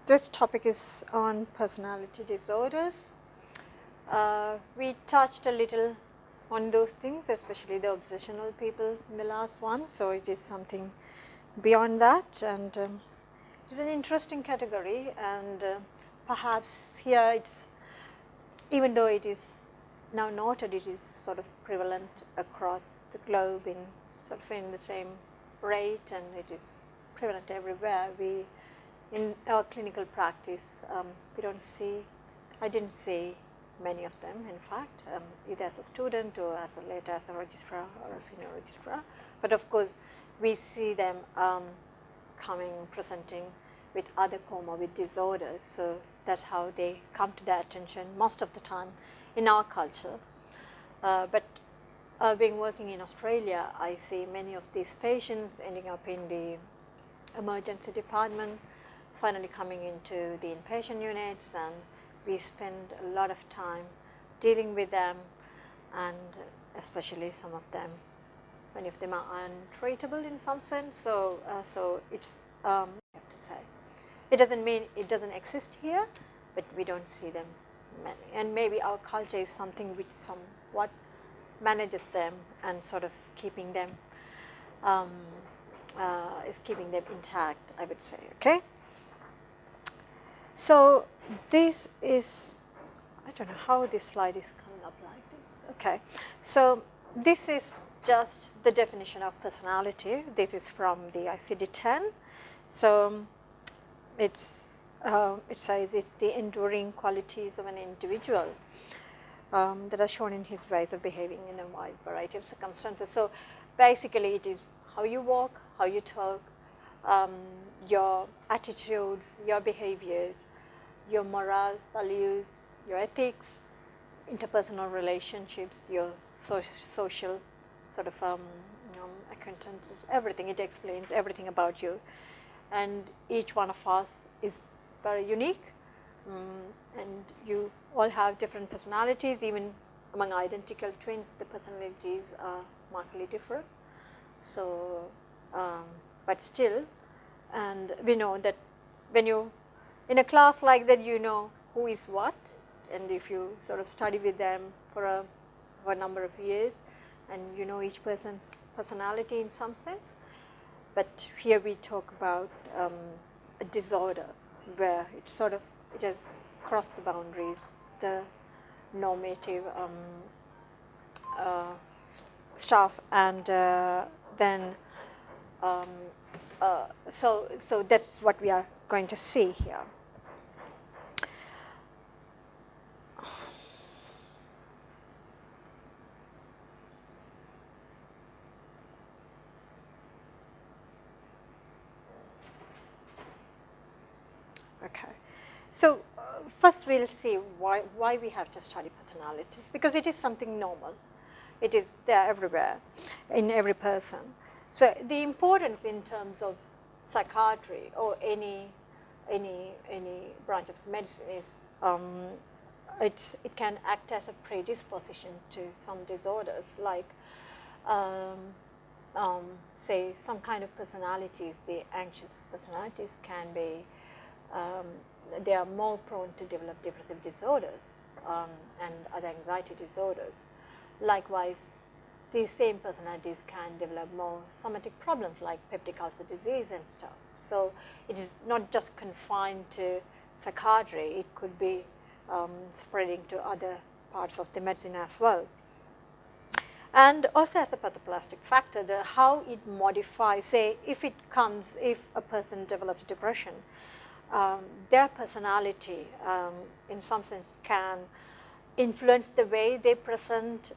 This topic is on personality disorders. We touched a little on those things, especially the obsessional people in the last one. So it is something beyond that, and it's an interesting category. And perhaps here it's, even though it is now noted, it is sort of prevalent across the globe in sort of in the same rate, and it is prevalent everywhere. We, in our clinical practice, we don't see, I didn't see many of them, in fact, either as a student or as a later as a registrar or a senior registrar. But of course, we see them coming, presenting with other comorbid disorders. So that's how they come to their attention most of the time in our culture. But being working in Australia, I see many of these patients ending up in the emergency department, finally coming into the inpatient units, and we spend a lot of time dealing with them, and especially some of them, many of them are untreatable in some sense. So, so it's I have to say, it doesn't mean it doesn't exist here, but we don't see them many. And maybe our culture is something which somewhat manages them and sort of keeping them is keeping them intact, I would say. Okay. So this is, I don't know how this slide is coming up like this. Okay. So this is just the definition of personality. This is from the ICD-10. So it says it's the enduring qualities of an individual that are shown in his ways of behaving in a wide variety of circumstances. So basically, it is how you walk, how you talk, your attitudes, your behaviors, your moral values, your ethics, interpersonal relationships, your social sort of acquaintances, everything. It explains everything about you. And each one of us is very unique, and you all have different personalities. Even among identical twins, the personalities are markedly different. So, but still, and we know that when you in a class like that, you know who is what, and if you sort of study with them for a number of years, and you know each person's personality in some sense. But here we talk about a disorder where it has crossed the boundaries, the normative stuff, and then so that's what we are going to see here. Okay, so first we'll see why we have to study personality, because it is something normal. It is there everywhere, in every person. So the importance in terms of psychiatry or any branch of medicine is it can act as a predisposition to some disorders, like say some kind of personalities. The anxious personalities can be they are more prone to develop depressive disorders and other anxiety disorders. Likewise, these same personalities can develop more somatic problems like peptic ulcer disease and stuff. So it is not just confined to psychiatry, it could be spreading to other parts of the medicine as well. And also as a pathoplastic factor, how it modifies, say if a person develops depression, their personality in some sense can influence the way they present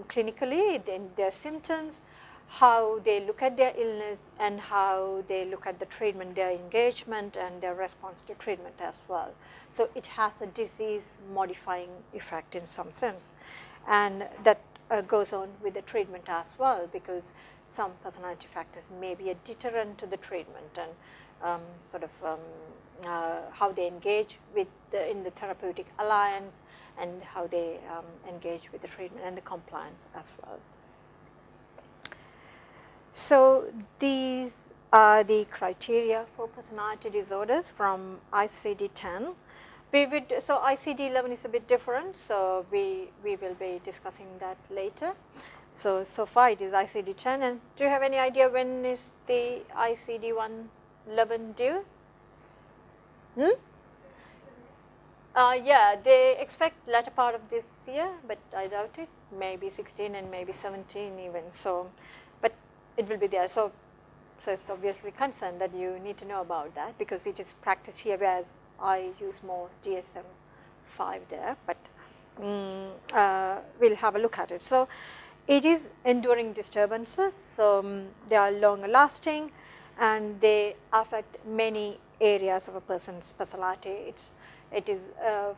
clinically in their symptoms, how they look at their illness, and how they look at the treatment, their engagement and their response to treatment as well. So it has a disease modifying effect in some sense, and that goes on with the treatment as well, because some personality factors may be a deterrent to the treatment, and how they engage with in the therapeutic alliance, and how they engage with the treatment and the compliance as well. So these are the criteria for personality disorders from ICD-10. So ICD-11 is a bit different, so we will be discussing that later. So far it is ICD-10, and do you have any idea when is the ICD-11 due? Yeah, they expect latter part of this year, but I doubt it. Maybe 16 and maybe 17 even. So, but it will be there. So it's obviously concerned that you need to know about that, because it is practiced here, whereas I use more DSM-5 there. But we'll have a look at it. So it is enduring disturbances. So they are longer lasting, and they affect many areas of a person's personality. It is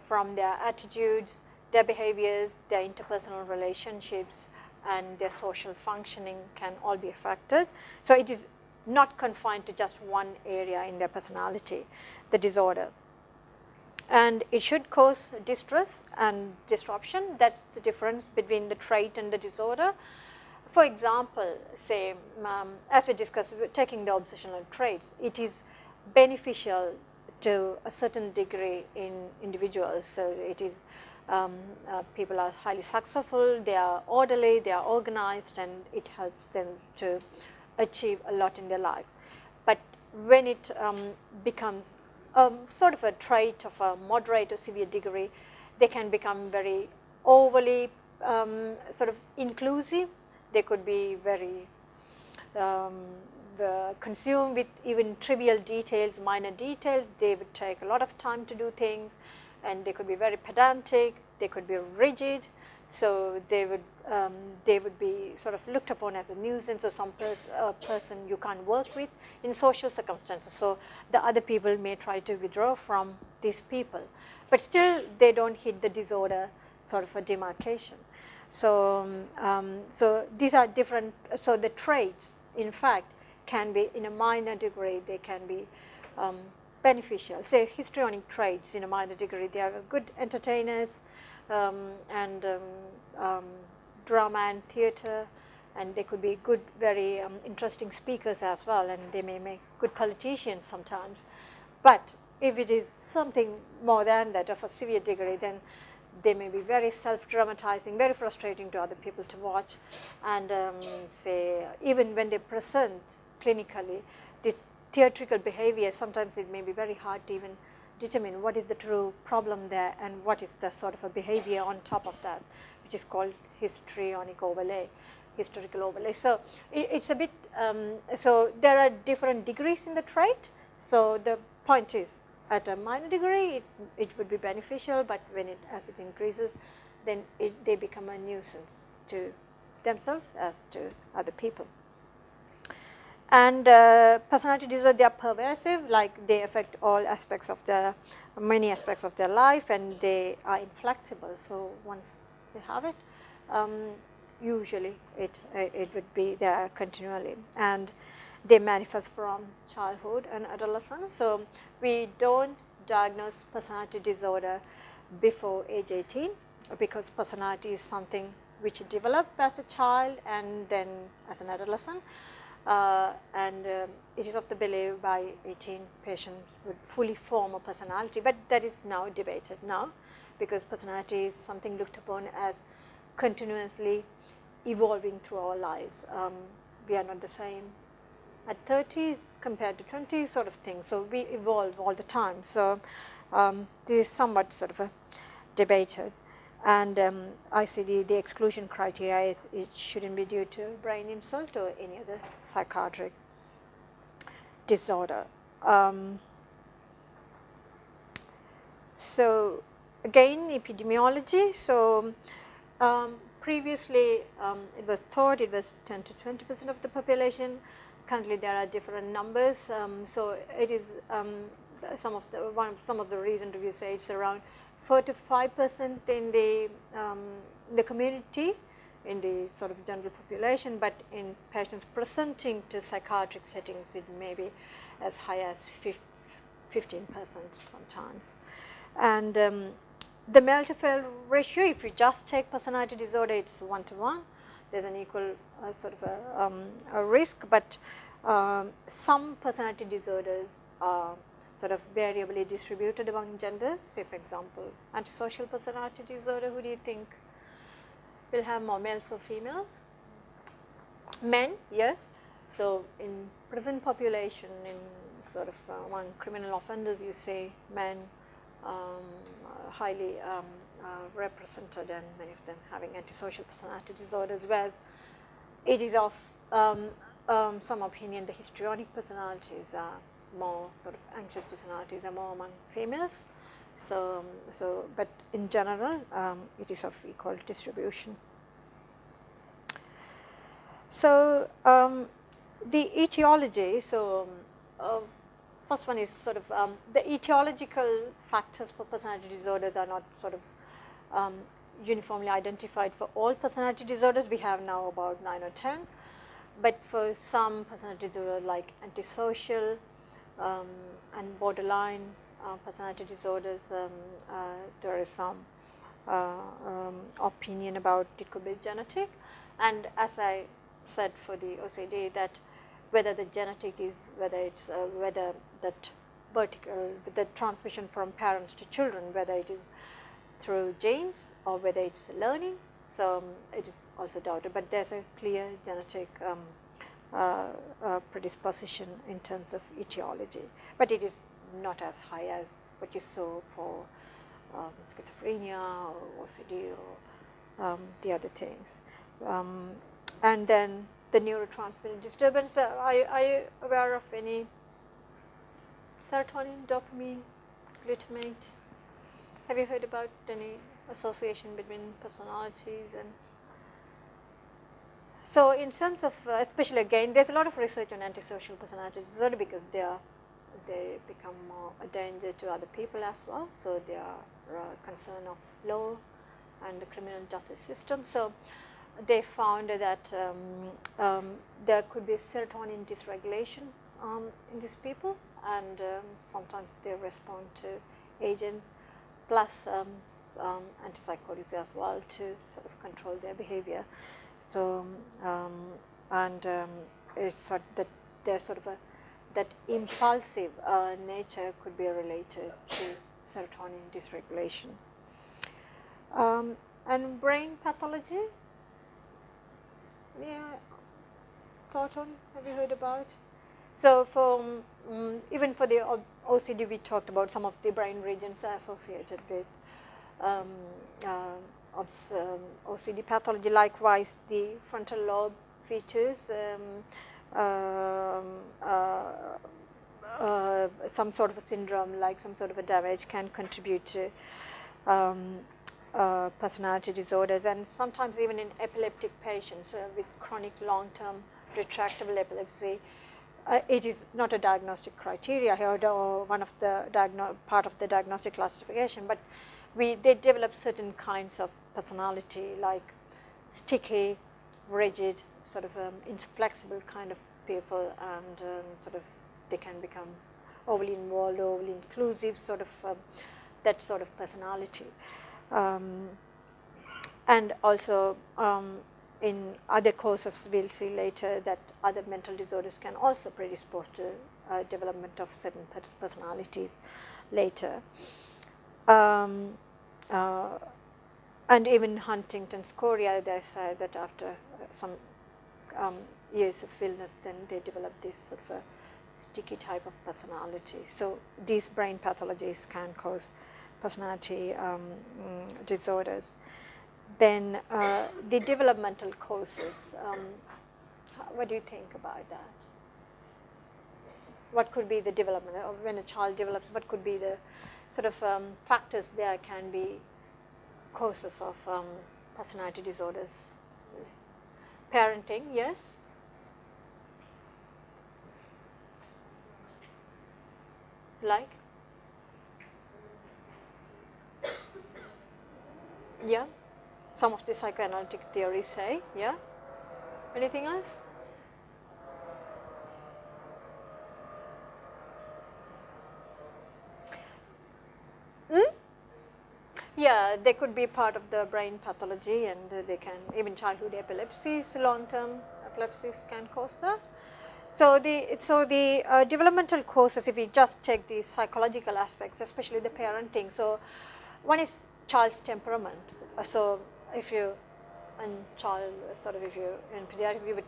from their attitudes, their behaviors, their interpersonal relationships, and their social functioning can all be affected. So it is not confined to just one area in their personality, the disorder. And it should cause distress and disruption. That's the difference between the trait and the disorder. For example, say, as we discussed, taking the obsessional traits, it is beneficial to a certain degree in individuals. So it is people are highly successful, they are orderly, they are organized, and it helps them to achieve a lot in their life. But when it becomes sort of a trait of a moderate or severe degree, they can become very overly sort of inclusive. They could be very consumed with even trivial details, minor details. They would take a lot of time to do things, and they could be very pedantic, they could be rigid. So they would be sort of looked upon as a nuisance, or some person you can't work with in social circumstances. So the other people may try to withdraw from these people, but still they don't hit the disorder sort of a demarcation. So so these are different. So the traits, in fact, can be in a minor degree, they can be beneficial. Say histrionic traits in a minor degree, they are good entertainers, and drama and theatre, and they could be good, very interesting speakers as well, and they may make good politicians sometimes. But if it is something more than that, of a severe degree, then they may be very self-dramatizing, very frustrating to other people to watch, and say even when they present clinically, this theatrical behavior, sometimes it may be very hard to even determine what is the true problem there and what is the sort of a behavior on top of that, which is called histrionic overlay, historical overlay. So it's a bit, so there are different degrees in the trait. So the point is, at a minor degree, it would be beneficial, but when as it increases, then they become a nuisance to themselves as to other people. And personality disorders, they are pervasive, like they affect all aspects of many aspects of their life, and they are inflexible. So once they have it, usually it would be there continually, and they manifest from childhood and adolescence. So we don't diagnose personality disorder before age 18, because personality is something which develops as a child and then as an adolescent. It is of the belief by 18 patients would fully form a personality, but that is now debated now, because personality is something looked upon as continuously evolving through our lives. We are not the same at 30s compared to 20s sort of thing, so we evolve all the time. So this is somewhat sort of a debated. And ICD, the exclusion criteria is it shouldn't be due to brain insult or any other psychiatric disorder. So again, epidemiology. So previously it was thought it was 10 to 20% of the population. Currently there are different numbers. So it is some of the recent reviews say it's around 4 to 5% in the community, in the sort of general population, but in patients presenting to psychiatric settings, it may be as high as 15% sometimes. And the male to female ratio, if you just take personality disorder, it's 1 to 1. There's an equal sort of a risk, but Some personality disorders are sort of variably distributed among genders. Say, for example, antisocial personality disorder, who do you think will have more, males or females? Men, yes. So, in prison population, in sort of among criminal offenders, you say men highly represented, and many of them having antisocial personality disorders, whereas it is of some opinion the histrionic personalities are more, sort of anxious personalities are more among females. So, but in general it is of equal distribution. So, the etiology, so first one is sort of the etiological factors for personality disorders are not sort of uniformly identified for all personality disorders. We have now about 9 or 10, but for some personality disorders like antisocial and borderline personality disorders, there is some opinion about it could be genetic. And as I said for the OCD, that whether the genetic is, whether it's whether that vertical, the transmission from parents to children, whether it is through genes or whether it's learning, so it is also doubted, but there's a clear genetic predisposition in terms of etiology, but it is not as high as what you saw for schizophrenia or OCD or the other things. And then the neurotransmitter disturbance, are you aware of any serotonin, dopamine, glutamate? Have you heard about any association between personalities? And so in terms of, especially again, there's a lot of research on antisocial personality disorder because they become more a danger to other people as well. So they are concern of law and the criminal justice system. So they found that there could be serotonin dysregulation in these people, and sometimes they respond to agents plus antipsychotics as well to sort of control their behavior. So it's sort that there's sort of that impulsive nature could be related to serotonin dysregulation. And brain pathology, yeah, thought on, have you heard about? So for even for the OCD, we talked about some of the brain regions associated with OCD pathology. Likewise, the frontal lobe features some sort of a syndrome, like some sort of a damage, can contribute to personality disorders, and sometimes even in epileptic patients with chronic long-term retractable epilepsy. It is not a diagnostic criteria here, or one of the part of the diagnostic classification, but they develop certain kinds of personality, like sticky, rigid, sort of inflexible kind of people, and sort of they can become overly involved, overly inclusive, sort of that sort of personality. And also in other courses we'll see later that other mental disorders can also predispose to development of certain personalities later. And even Huntington's chorea, they say that after some years of illness, then they develop this sort of a sticky type of personality. So these brain pathologies can cause personality disorders. Then the developmental causes, what do you think about that? What could be the development of when a child develops? What could be the sort of factors there can be causes of personality disorders? Parenting, yes. Like? Yeah. Some of the psychoanalytic theories say, yeah. Anything else? Yeah, they could be part of the brain pathology, and they can, even childhood epilepsies, long-term epilepsies can cause that. So the developmental courses, if we just take the psychological aspects, especially the parenting. So one is child's temperament. So if you and child sort of, if you in pediatrics, you would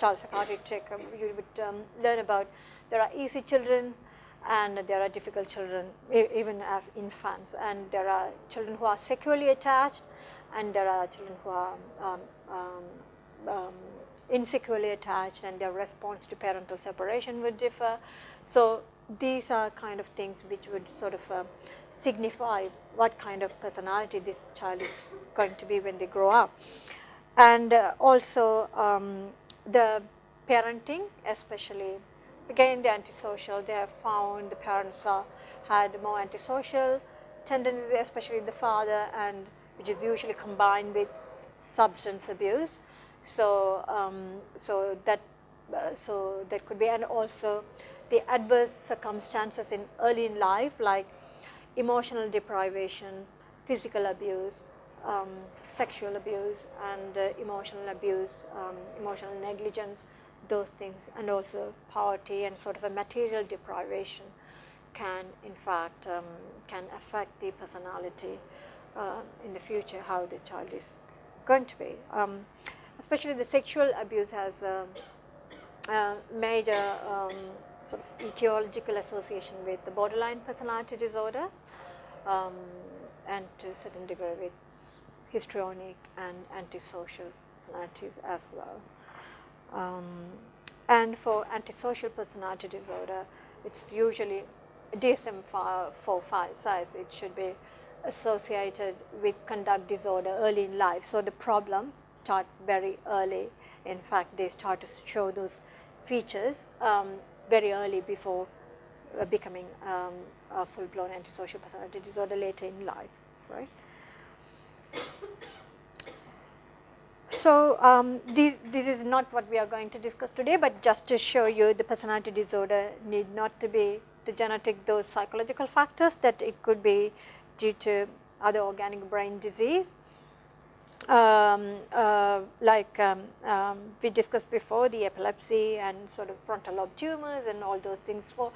child psychiatry check, you would learn about there are easy children and there are difficult children even as infants, and there are children who are securely attached and there are children who are insecurely attached, and their response to parental separation would differ. So these are kind of things which would sort of signify what kind of personality this child is going to be when they grow up. And also the parenting, especially again the antisocial, they have found the parents had more antisocial tendencies, especially the father, and which is usually combined with substance abuse. So so that could be, and also the adverse circumstances in early in life, like emotional deprivation, physical abuse, sexual abuse, and emotional abuse, emotional negligence, those things, and also poverty and sort of a material deprivation can in fact can affect the personality in the future, how the child is going to be. Especially the sexual abuse has a major sort of etiological association with the borderline personality disorder, and to a certain degree with histrionic and antisocial personalities as well. And for antisocial personality disorder, it's usually DSM-4 file size. It should be associated with conduct disorder early in life. So the problems start very early. In fact, they start to show those features very early before becoming a full-blown antisocial personality disorder later in life, right? So this is not what we are going to discuss today, but just to show you the personality disorder need not to be the genetic, those psychological factors, that it could be due to other organic brain disease. We discussed before, the epilepsy and sort of frontal lobe tumors and all those things. For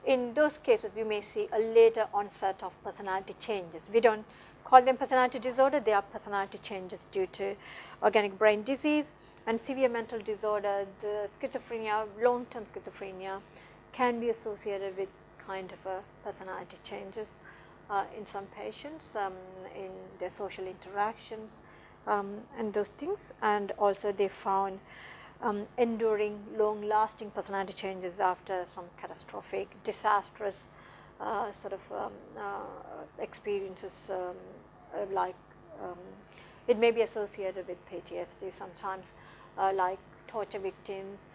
in those cases, you may see a later onset of personality changes. We don't call them personality disorder, they are personality changes due to organic brain disease. And severe mental disorder, the schizophrenia, long-term schizophrenia, can be associated with kind of a personality changes in some patients, in their social interactions, and those things. And also they found enduring, long-lasting personality changes after some catastrophic, disastrous sort of experiences, like it may be associated with PTSD sometimes, like torture victims,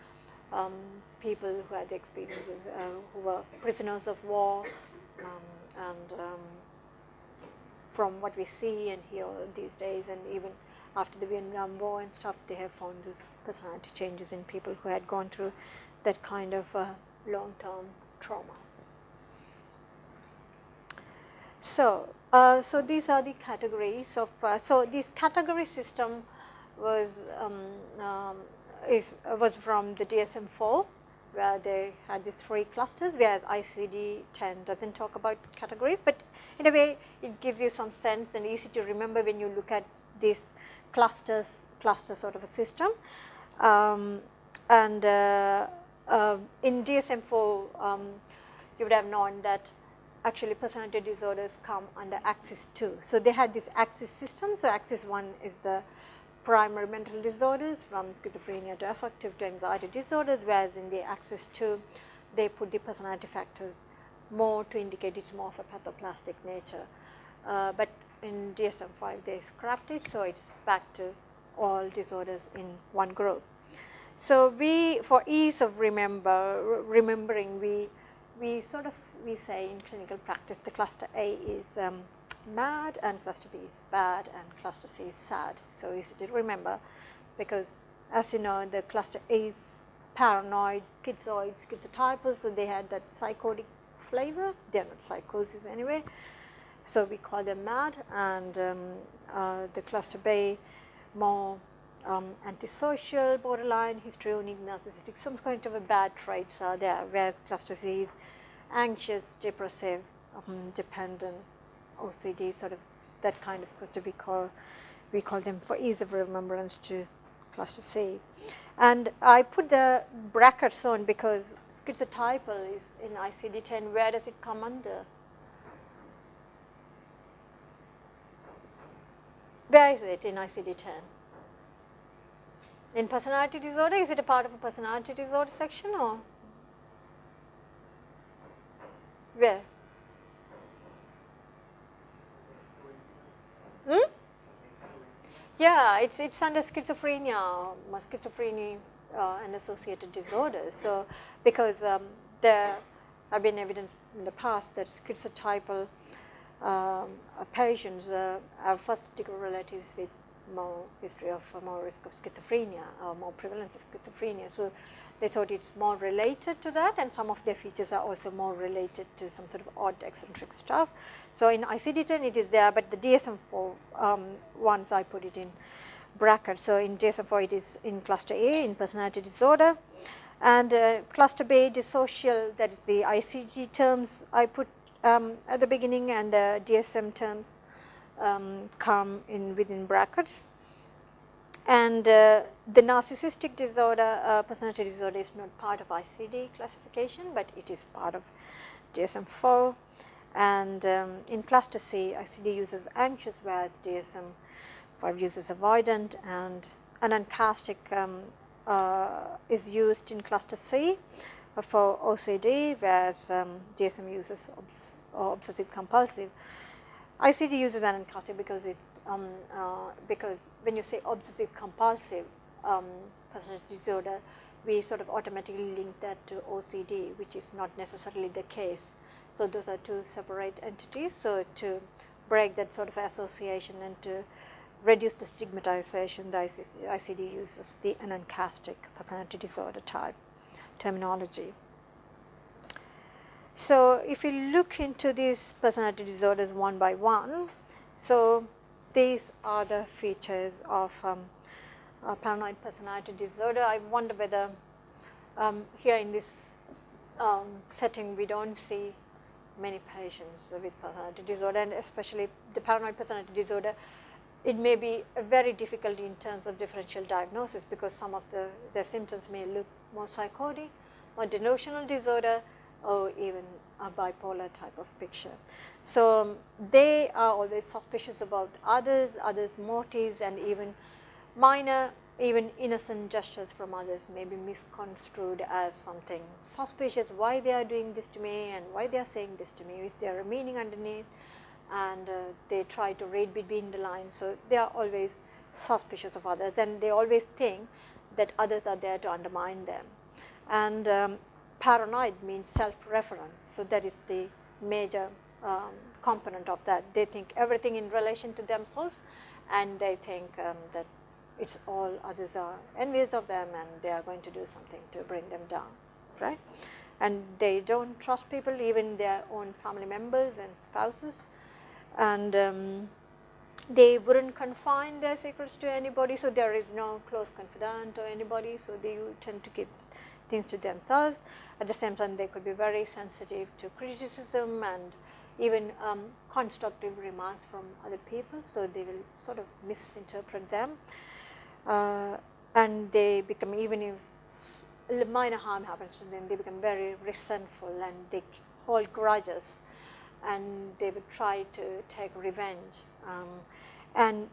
people who had experiences, who were prisoners of war, and from what we see and hear these days, and even after the Vietnam War and stuff, they have found these personality changes in people who had gone through that kind of long-term trauma. So, so these are the categories of. So this category system was was from the DSM-4, where they had these 3 clusters, whereas ICD-10 doesn't talk about categories, but in a way it gives you some sense and easy to remember when you look at these cluster sort of a system. And in DSM-4, you would have known that actually personality disorders come under axis 2. So they had this axis system. So axis 1 is the primary mental disorders, from schizophrenia to affective to anxiety disorders, whereas in the axis 2, they put the personality factors more to indicate it's more of a pathoplastic nature. But in DSM-5, they scrapped it, so it's back to all disorders in one group. So we, for ease of remembering, we sort of, we say in clinical practice, the cluster A is mad, and cluster B is bad, and cluster C is sad. So easy to remember, because as you know, the cluster A is paranoid, schizoid, schizotypal, so they had that psychotic flavor. They are not psychosis anyway, so we call them mad. And the cluster B, more antisocial, borderline, histrionic, narcissistic, some kind of a bad traits are there, whereas cluster C is anxious, depressive, dependent, OCD, sort of that kind of cluster. We call them, for ease of remembrance, to cluster C. And I put the brackets on because schizotypal is in ICD-10. Where does it come under? Where is it in ICD-10? In personality disorder, is it a part of a personality disorder section, or where? Yeah, it's under schizophrenia, and associated disorders. So, because there have been evidence in the past that schizotypal patients have first-degree relatives with more history of more risk of schizophrenia or more prevalence of schizophrenia. So they thought it's more related to that, and some of their features are also more related to some sort of odd eccentric stuff. So in ICD-10 it is there, but the DSM-4 ones I put it in brackets. So in DSM-4 it is in cluster A, in personality disorder, and cluster B, dissocial, that is the ICD terms I put at the beginning, and the DSM terms come in within brackets. And the narcissistic disorder, personality disorder, is not part of ICD classification, but it is part of DSM-4. And in cluster C, ICD uses anxious, whereas DSM-5 uses avoidant, and anancastic is used in cluster C for OCD, whereas DSM uses obsessive compulsive. ICD uses anancastic because because when you say obsessive compulsive personality disorder, we sort of automatically link that to OCD, which is not necessarily the case. So those are two separate entities. So to break that sort of association and to reduce the stigmatization, the ICD uses the anancastic personality disorder type terminology. So if we look into these personality disorders one by one, so these are the features of paranoid personality disorder. I wonder whether here in this setting we don't see many patients with personality disorder, and especially the paranoid personality disorder, it may be very difficult in terms of differential diagnosis, because some of the symptoms may look more psychotic or delusional disorder, or even a bipolar type of picture. So they are always suspicious about others' motives, and even minor, even innocent gestures from others may be misconstrued as something suspicious. Why they are doing this to me, and why they are saying this to me? Is there a meaning underneath? And they try to read between the lines. So they are always suspicious of others, and they always think that others are there to undermine them. And paranoid means self-reference, so that is the major component of that. They think everything in relation to themselves, and they think that it's all others are envious of them, and they are going to do something to bring them down, right? And they don't trust people, even their own family members and spouses, and they wouldn't confine their secrets to anybody, so there is no close confidant or anybody, so they tend to keep things to themselves. At the same time, they could be very sensitive to criticism and even constructive remarks from other people, so they will sort of misinterpret them, and they become, even if minor harm happens to them, they become very resentful, and they hold grudges, and they would try to take revenge, and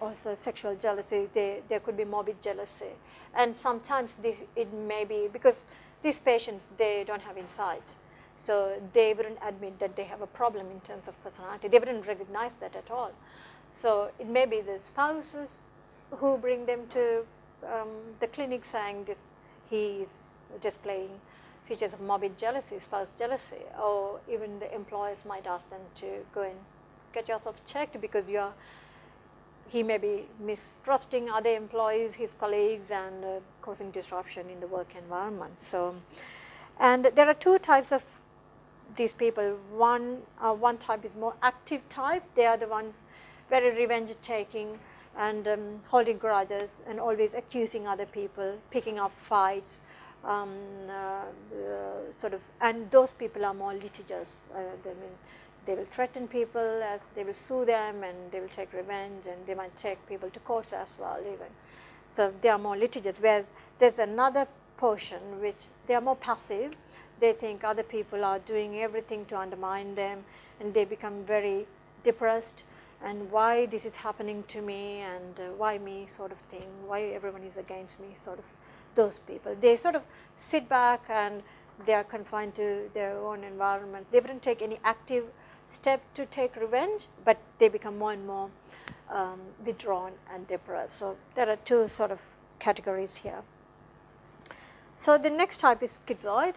also sexual jealousy. There could be morbid jealousy, and sometimes it may be because these patients, they don't have insight, so they wouldn't admit that they have a problem in terms of personality. They wouldn't recognize that at all. So it may be the spouses who bring them to the clinic saying this, he is displaying features of morbid jealousy, spouse jealousy, or even the employers might ask them to go and get yourself checked, because he may be mistrusting other employees, his colleagues, and causing disruption in the work environment. So, and there are two types of these people. One type is more active type. They are the ones very revenge taking, and holding grudges and always accusing other people, picking up fights, sort of, and those people are more litigious. They will threaten people, as they will sue them, and they will take revenge, and they might take people to courts as well even. So they are more litigious, whereas there's another portion which they are more passive. They think other people are doing everything to undermine them, and they become very depressed, and why this is happening to me, and why me, sort of thing, why everyone is against me, sort of. Those people, they sort of sit back and they are confined to their own environment. They wouldn't take any active step to take revenge, but they become more and more withdrawn and depressed. So there are two sort of categories here. So the next type is schizoid.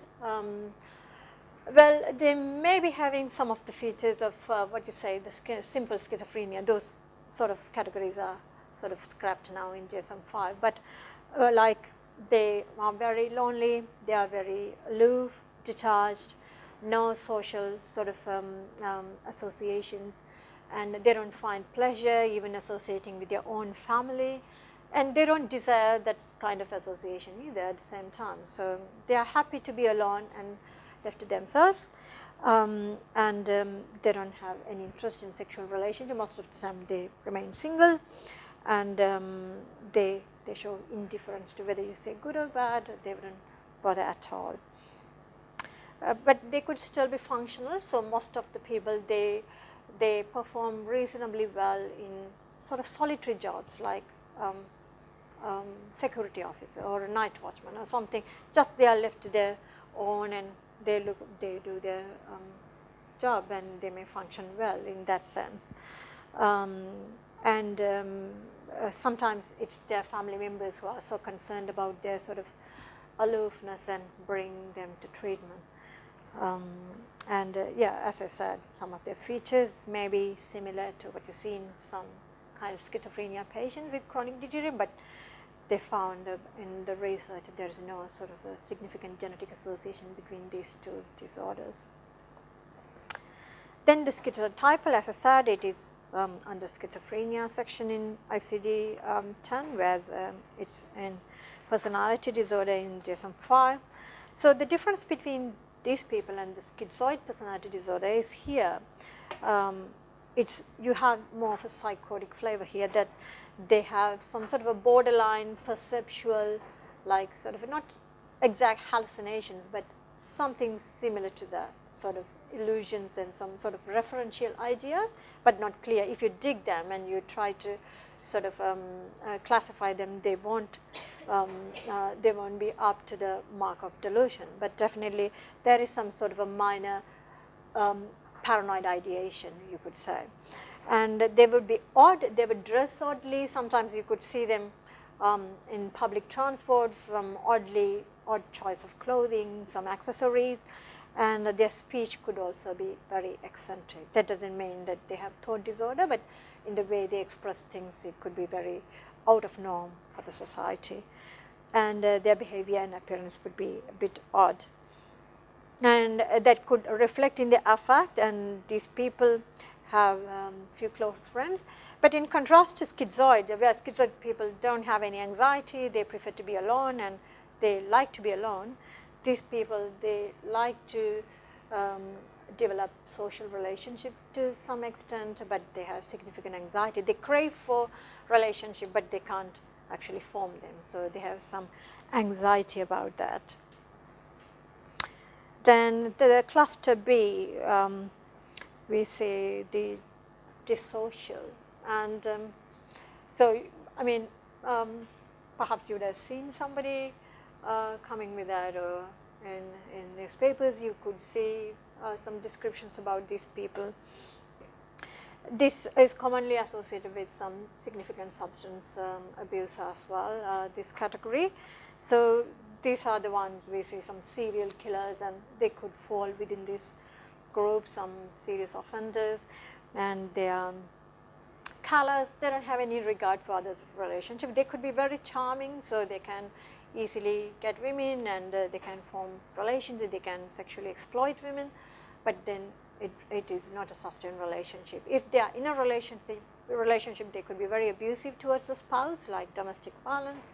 Well, they may be having some of the features of what you say, the simple schizophrenia. Those sort of categories are sort of scrapped now in DSM-5, but like they are very lonely, they are very aloof, detached, no social sort of associations, and they don't find pleasure even associating with their own family, and they don't desire that kind of association either at the same time. So they are happy to be alone and left to themselves, and they don't have any interest in sexual relationship. Most of the time they remain single, and they show indifference to whether you say good or bad. They wouldn't bother at all. But they could still be functional. So most of the people, they perform reasonably well in sort of solitary jobs like security officer or a night watchman or something. Just they are left to their own, and they do their job, and they may function well in that sense. Sometimes it's their family members who are so concerned about their sort of aloofness and bring them to treatment. Yeah, as I said, some of their features may be similar to what you see in some kind of schizophrenia patients with chronic delirium, but they found in the research there is no sort of a significant genetic association between these two disorders. Then the schizotypal, as I said, it is under schizophrenia section in ICD-10, whereas it's in personality disorder in DSM-5. So the difference between these people and the schizoid personality disorder is here. You have more of a psychotic flavor here, that they have some sort of a borderline perceptual, like sort of not exact hallucinations, but something similar to that, sort of illusions and some sort of referential ideas, but not clear. If you dig them and you try to sort of classify them, they won't be up to the mark of delusion. But definitely there is some sort of a minor paranoid ideation, you could say. And they would be odd, they would dress oddly. Sometimes you could see them in public transport, some odd choice of clothing, some accessories, and their speech could also be very eccentric. That doesn't mean that they have thought disorder, but in the way they express things, it could be very out of norm for the society. And their behavior and appearance would be a bit odd. And that could reflect in the affect, and these people have few close friends. But in contrast to schizoid, where schizoid people don't have any anxiety, they prefer to be alone, and they like to be alone. These people, they like to develop social relationship to some extent, but they have significant anxiety. They crave for relationship, but they can't actually form them. So they have some anxiety about that. Then the cluster B, we say the dissocial. And so, I mean, perhaps you would have seen somebody coming with that, or in newspapers you could see some descriptions about these people. This is commonly associated with some significant substance abuse as well, this category. So these are the ones we see, some serial killers, and they could fall within this group, some serious offenders, and they are callous, they don't have any regard for others' relationship. They could be very charming, so they can easily get women, and they can form relations, they can sexually exploit women, but then it is not a sustained relationship. If they are in a relationship, they could be very abusive towards the spouse, like domestic violence,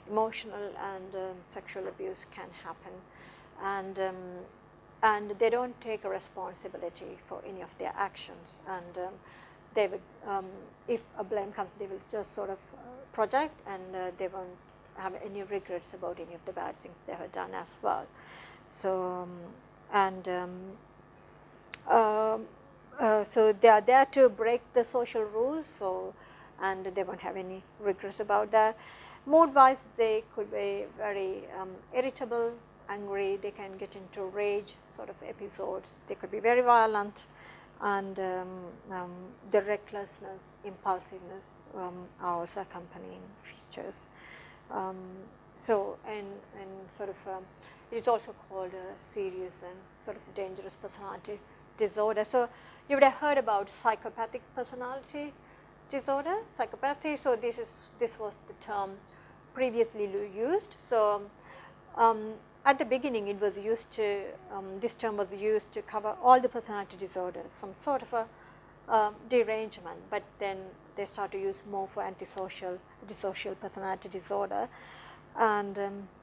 emotional and sexual abuse can happen, and they don't take a responsibility for any of their actions, and they would, if a blame comes, they will just sort of project, and they won't have any regrets about any of the bad things they have done as well. So so they are there to break the social rules, so, and they won't have any regrets about that. Mood wise, they could be very irritable, angry, they can get into rage sort of episodes, they could be very violent, and the recklessness, impulsiveness are also accompanying features. So, and sort of it is also called a serious and sort of dangerous personality disorder. So, you would have heard about psychopathic personality disorder, psychopathy. So, this was the term previously used. So, at the beginning it was used to, this term was used to cover all the personality disorders, some sort of a derangement, but then they start to use more for antisocial, dissocial personality disorder. And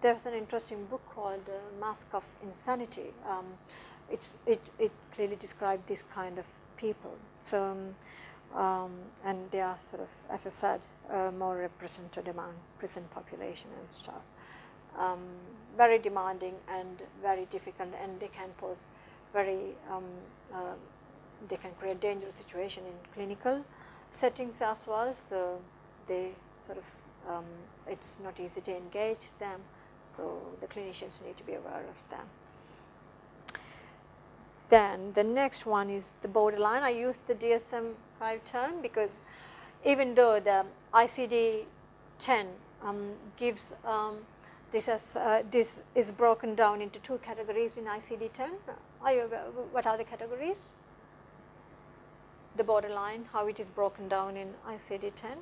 there was an interesting book called Mask of Insanity. It clearly described this kind of people. So, and they are sort of, as I said, more represented among prison population and stuff. Very demanding and very difficult, and they can pose very, they can create dangerous situation in clinical settings as well. So they sort of, it's not easy to engage them. So the clinicians need to be aware of them. Then the next one is the borderline. I used the DSM-5 term because even though the ICD-10 gives this as this is broken down into 2 categories in ICD-10. What are the categories? The borderline, how it is broken down in ICD-10.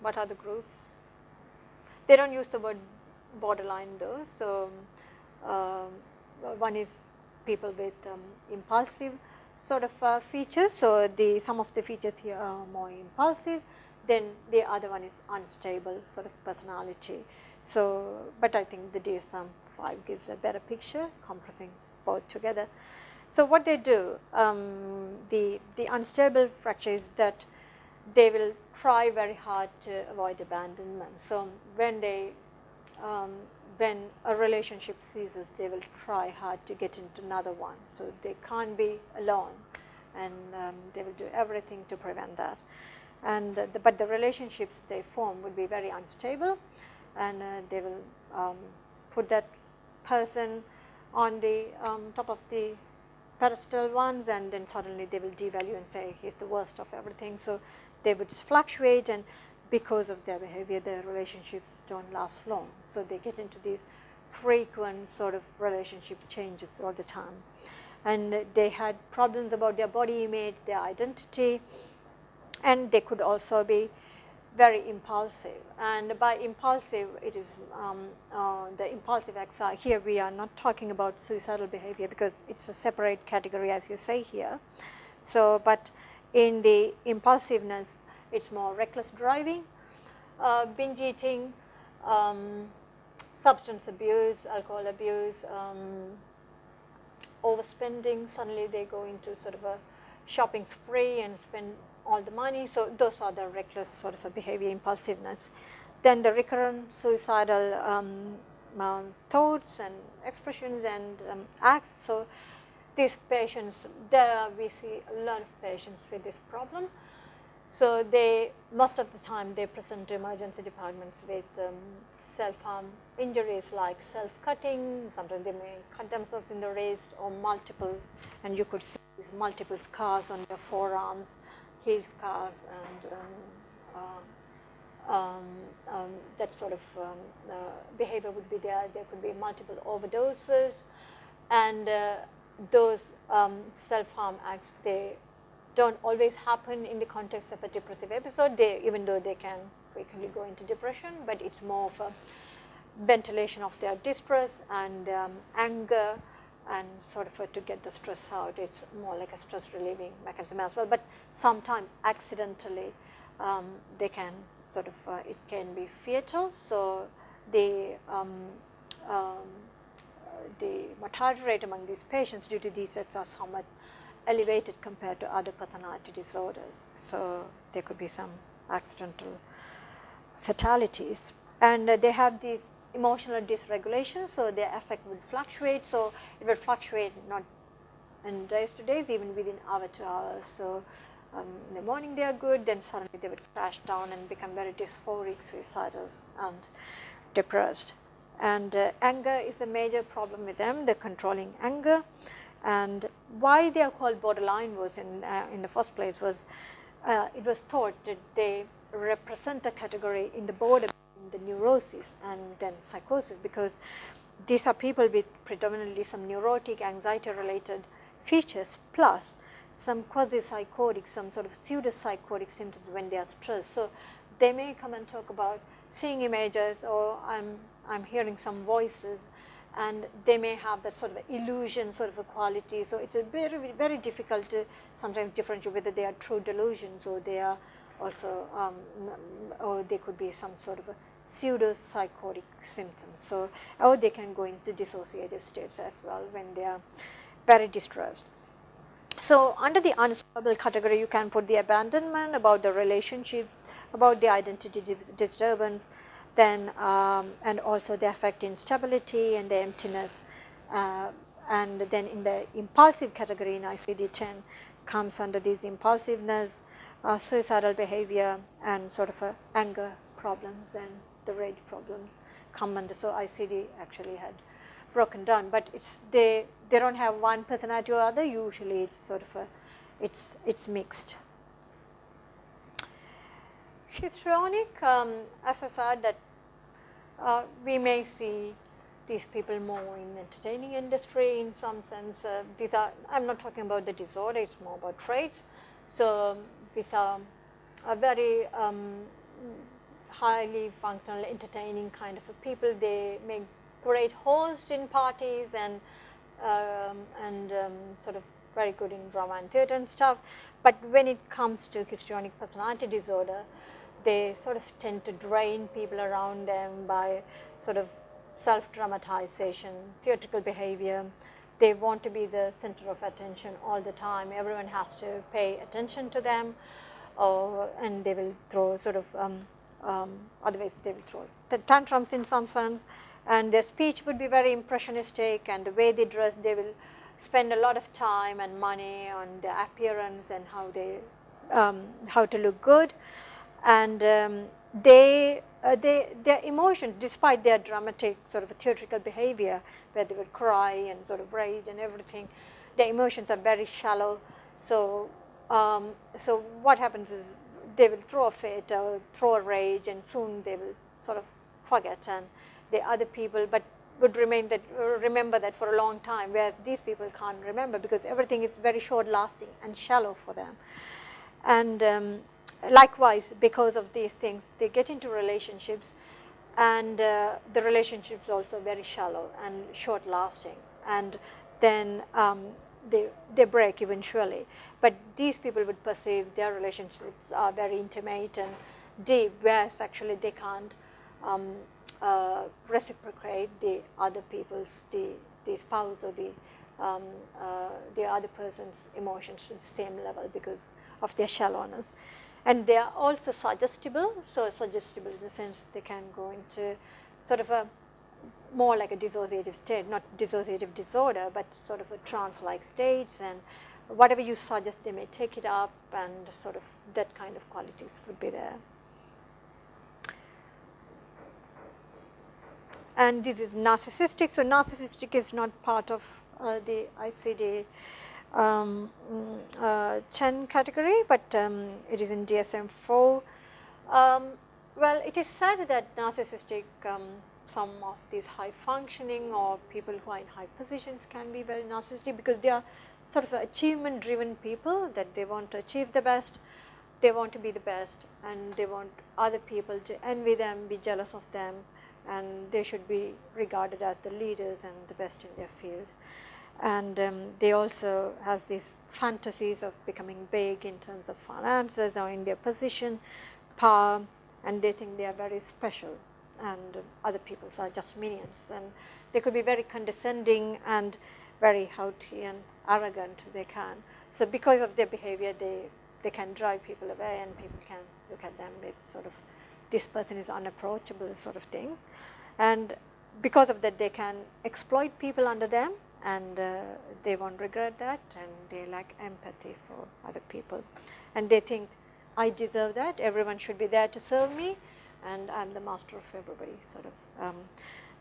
What are the groups? They don't use the word borderline though. So one is people with impulsive sort of features. So some of the features here are more impulsive. Then the other one is unstable sort of personality. So, but I think the DSM-5 gives a better picture, compressing both together. So what they do, the unstable fracture is that they will try very hard to avoid abandonment. So when they, when a relationship ceases, they will try hard to get into another one. So they can't be alone, and they will do everything to prevent that. And but the relationships they form would be very unstable, and they will put that person on the top of the pedestal ones, and then suddenly they will devalue and say he's the worst of everything. So they would fluctuate, and because of their behavior, their relationships don't last long. So they get into these frequent sort of relationship changes all the time. And they had problems about their body image, their identity, and they could also be very impulsive. And by impulsive, it is the impulsive acts are, here we are not talking about suicidal behavior because it's a separate category, as you say here. So, but in the impulsiveness, it's more reckless driving, binge eating, substance abuse, alcohol abuse, overspending. Suddenly they go into sort of a shopping spree and spend all the money. So those are the reckless sort of a behavior, impulsiveness. Then the recurrent suicidal thoughts and expressions and acts. So these patients, there we see a lot of patients with this problem. So they, most of the time they present to emergency departments with self-harm injuries like self-cutting. Sometimes they may cut themselves in the wrist, or multiple, and you could see these multiple scars on their forearms, heel scars, and that sort of behavior would be there. There could be multiple overdoses, and those self-harm acts, they don't always happen in the context of a depressive episode. They, even though they can frequently go into depression, but it's more of a ventilation of their distress and anger and sort of to get the stress out. It's more like a stress relieving mechanism as well, but sometimes accidentally they can sort of, it can be fatal. So the mortality rate among these patients due to DSETs are somewhat elevated compared to other personality disorders. So there could be some accidental fatalities, and they have these emotional dysregulation, so their affect would fluctuate. So it would fluctuate not in days to days, even within hour to hours. So in the morning they are good, then suddenly they would crash down and become very dysphoric, suicidal, and depressed. And anger is a major problem with them, the controlling anger. And why they are called borderline was in the first place was it was thought that they represent a category in the border between the neurosis and then psychosis, because these are people with predominantly some neurotic, anxiety related features plus some quasi-psychotic, some sort of pseudo-psychotic symptoms when they are stressed. So they may come and talk about seeing images, or I'm hearing some voices, and they may have that sort of illusion sort of a quality. So it's a very, very difficult to sometimes differentiate whether they are true delusions or they are also, or they could be some sort of a pseudo-psychotic symptoms. So, or they can go into dissociative states as well when they are very distressed. So under the unstable category, you can put the abandonment, about the relationships, about the identity disturbance, then and also the affect instability and the emptiness, and then in the impulsive category in ICD-10 comes under these impulsiveness, suicidal behavior, and sort of anger problems and the rage problems come under. So ICD actually had broken down, but it's they don't have one personality or other. Usually it's sort of it's mixed. Histrionic, as I said, that we may see these people more in entertaining industry in some sense. These are, I'm not talking about the disorder, it's more about traits. So with a very highly functional, entertaining kind of a people, they make great hosts in parties and sort of very good in drama and theater and stuff. But when it comes to histrionic personality disorder, they sort of tend to drain people around them by sort of self-dramatization, theatrical behavior. They want to be the center of attention all the time. Everyone has to pay attention to them, and they will throw sort of, otherwise they will throw the tantrums in some sense. And their speech would be very impressionistic, and the way they dress, they will spend a lot of time and money on their appearance and how they, how to look good. And their emotions, despite their dramatic sort of theatrical behavior, where they would cry and sort of rage and everything, their emotions are very shallow. So, so what happens is they will throw a fit or throw a rage, and soon they will sort of forget, and the other people, but would remember that for a long time, whereas these people can't remember because everything is very short lasting and shallow for them. And likewise, because of these things, they get into relationships, and the relationships also very shallow and short lasting, and then they break eventually. But these people would perceive their relationships are very intimate and deep, whereas actually they can't reciprocate the other people's, the spouse or the other person's emotions to the same level because of their shallowness. And they are also suggestible. So suggestible in the sense they can go into sort of a more like a dissociative state, not dissociative disorder, but sort of a trance-like states, and whatever you suggest they may take it up, and sort of that kind of qualities would be there. And this is narcissistic. So narcissistic is not part of the ICD 10 category, but it is in DSM-4. Well, it is said that narcissistic, some of these high functioning or people who are in high positions can be very narcissistic because they are sort of achievement driven people, that they want to achieve the best, they want to be the best, and they want other people to envy them, be jealous of them, and they should be regarded as the leaders and the best in their field. and they also has these fantasies of becoming big in terms of finances or in their position, power, and they think they are very special and other people are just minions, and they could be very condescending and very haughty and arrogant they can. So because of their behavior they can drive people away and people can look at them with sort of this person is unapproachable sort of thing, and because of that they can exploit people under them, and they won't regret that, and they lack empathy for other people, and they think I deserve that, everyone should be there to serve me, and I'm the master of everybody, sort of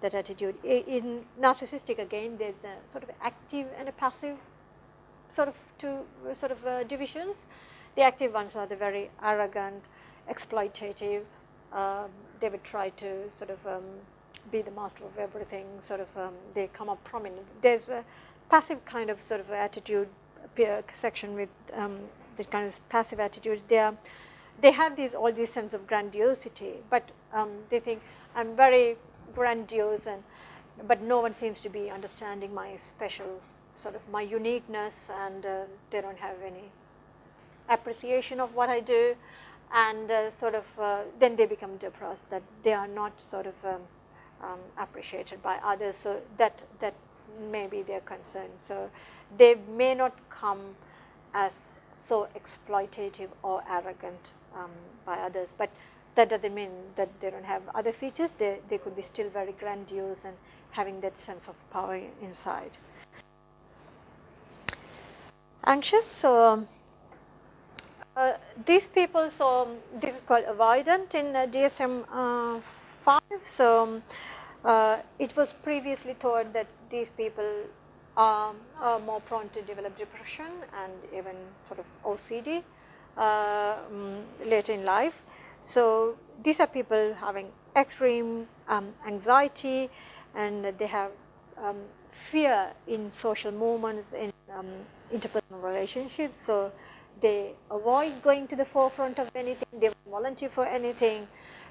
that attitude. In narcissistic, again, there's a sort of active and a passive sort of two sort of divisions. The active ones are the very arrogant, exploitative. They would try to sort of be the master of everything, sort of they come up prominent. There's a passive kind of sort of attitude section with this kind of passive attitudes. They have all these sense of grandiosity, but they think I'm very grandiose, but no one seems to be understanding my special sort of my uniqueness, and they don't have any appreciation of what I do, and sort of then they become depressed that they are not sort of appreciated by others, so that may be their concern. So they may not come as so exploitative or arrogant by others, but that doesn't mean that they don't have other features. They could be still very grandiose and having that sense of power inside. Anxious, so these people, so this is called avoidant in DSM 5. So it was previously thought that these people are more prone to develop depression and even sort of OCD later in life. So these are people having extreme anxiety, and they have fear in social movements, in interpersonal relationships. So they avoid going to the forefront of anything, they won't volunteer for anything,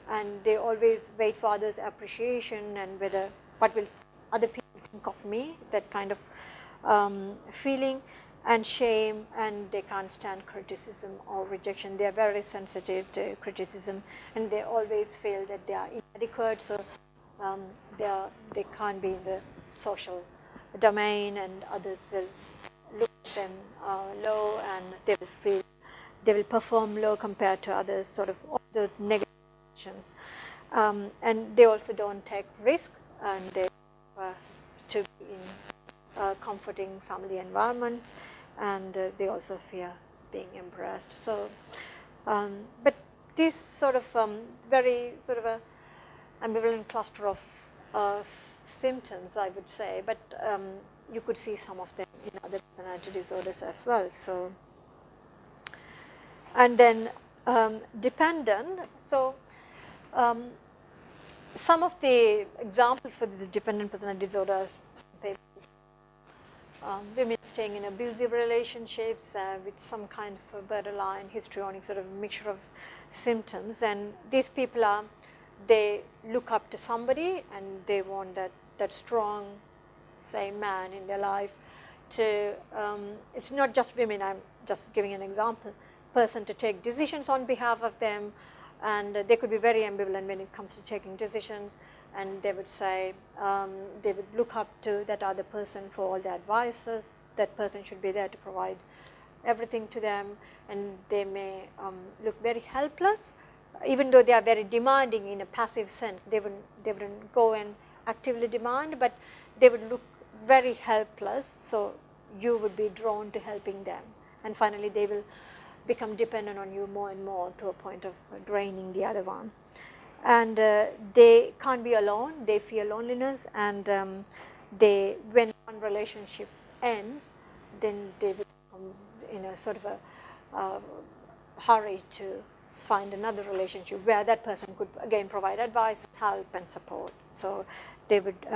and they always wait for others' appreciation and whether what will other people think of me, that kind of feeling, and shame, and they can't stand criticism or rejection. They are very sensitive to criticism, and they always feel that they are inadequate, so they can't be in the social domain, and others will look at them low, and they will perform low compared to others, sort of all those negative actions. And they also don't take risk, and they to be in comforting family environments, and they also fear being embarrassed. So, but this sort of very sort of a ambivalent cluster of symptoms, I would say, but you could see some of them in other personality disorders as well. So, and then dependent. So, some of the examples for these dependent personality disorders, women staying in abusive relationships with some kind of a borderline, histrionic sort of mixture of symptoms, and these people they look up to somebody and they want that strong, say, man in their life to, it's not just women, I'm just giving an example, person to take decisions on behalf of them, and they could be very ambivalent when it comes to taking decisions, and they would say, they would look up to that other person for all the advices, that person should be there to provide everything to them, and they may look very helpless, even though they are very demanding in a passive sense. They wouldn't go and actively demand, but they would look very helpless, so you would be drawn to helping them, and finally they will become dependent on you more and more to a point of draining the other one. And they can't be alone, they fear loneliness, and when one relationship ends, then they will become in a sort of a hurry to find another relationship where that person could again provide advice, help, and support. So they would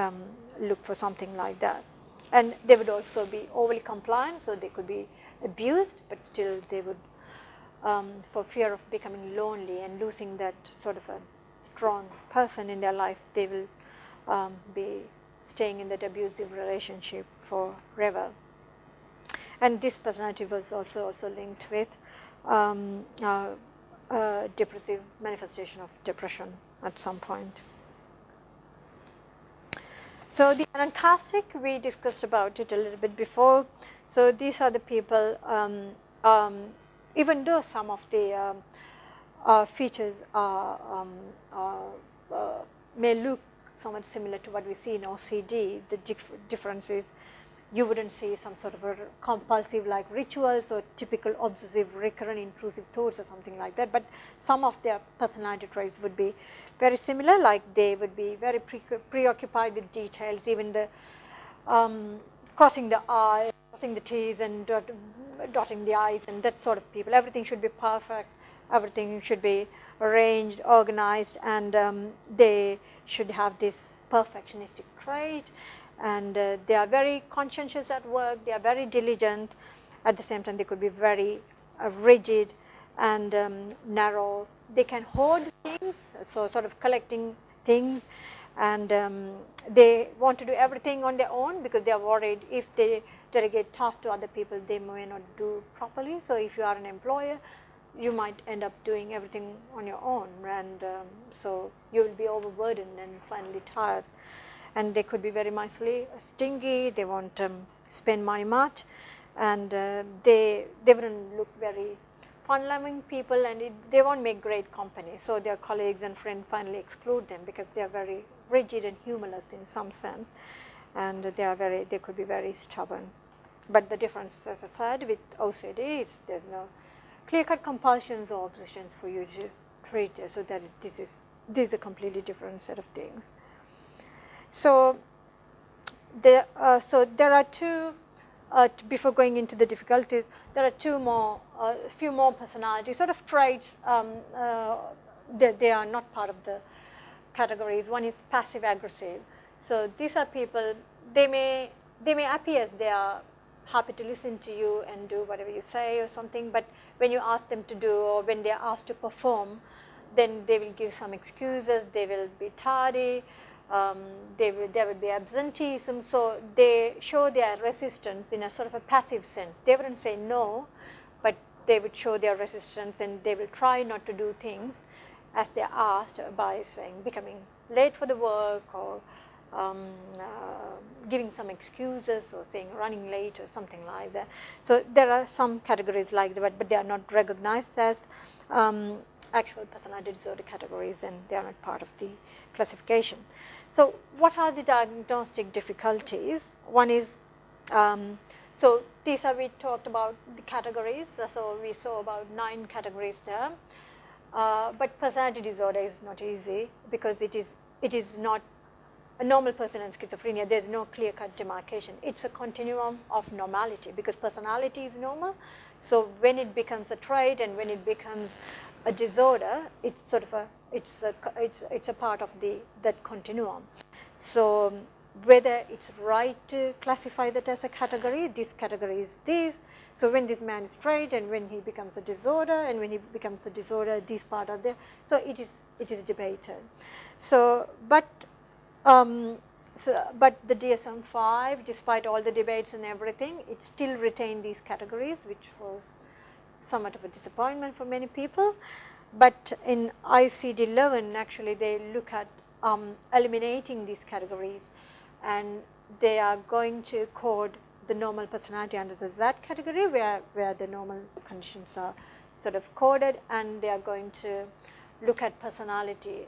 look for something like that. And they would also be overly compliant, so they could be abused, but still they would, for fear of becoming lonely and losing that sort of a strong person in their life, they will be staying in that abusive relationship for Revel. And this personality was also linked with depressive manifestation of depression at some point. So the anancastic, we discussed about it a little bit before. So these are the people, even though some of the features may look somewhat similar to what we see in OCD, the difference is you wouldn't see some sort of a compulsive like rituals or typical obsessive recurrent intrusive thoughts or something like that, but some of their personality traits would be very similar, like they would be very preoccupied with details, even the crossing the I's, crossing the T's and dotting the I's and that sort of people. Everything should be perfect, everything should be arranged, organized, and they should have this perfectionistic trait, and they are very conscientious at work, they are very diligent. At the same time, they could be very rigid and narrow. They can hoard things, so sort of collecting things, and they want to do everything on their own because they are worried if they delegate tasks to other people, they may not do properly. So if you are an employer, you might end up doing everything on your own, and so you will be overburdened and finally tired. And they could be very nicely stingy, they won't spend money much, and they wouldn't look very fun-loving people, and they won't make great company. So their colleagues and friends finally exclude them because they are very rigid and humorless in some sense, and they could be very stubborn. But the difference, as I said, with OCD, there's no clear-cut compulsions or obsessions for you to treat. So this is a completely different set of things. So there are two. Before going into the difficulties, there are a few more personality sort of traits. They are not part of the categories. One is passive aggressive. So these are people. They may appear as they are happy to listen to you and do whatever you say or something, but when you ask them to do, or when they are asked to perform, then they will give some excuses. They will be tardy. There will be absenteeism, so they show their resistance in a sort of a passive sense. They wouldn't say no, but they would show their resistance, and they will try not to do things as they are asked by becoming late for the work, or giving some excuses, or saying running late or something like that. So there are some categories like that, but they are not recognized as actual personality disorder categories, and they are not part of the classification. So what are the diagnostic difficulties? One is, so these are, we talked about the categories, so we saw about 9 categories there, but personality disorder is not easy because it is not a normal person and schizophrenia. There is no clear-cut demarcation. It's a continuum of normality because personality is normal. So when it becomes a trait and when it becomes a disorder, it's sort of it's a part of that continuum. So whether it's right to classify that as a category, this category is this. So when this man is straight, and when he becomes a disorder, and when he becomes a disorder, this part are there. So it is debated. So but the DSM-5, despite all the debates and everything, it still retained these categories, which was somewhat of a disappointment for many people. But in ICD-11, actually, they look at eliminating these categories, and they are going to code the normal personality under the Z category, where the normal conditions are sort of coded, and they are going to look at personality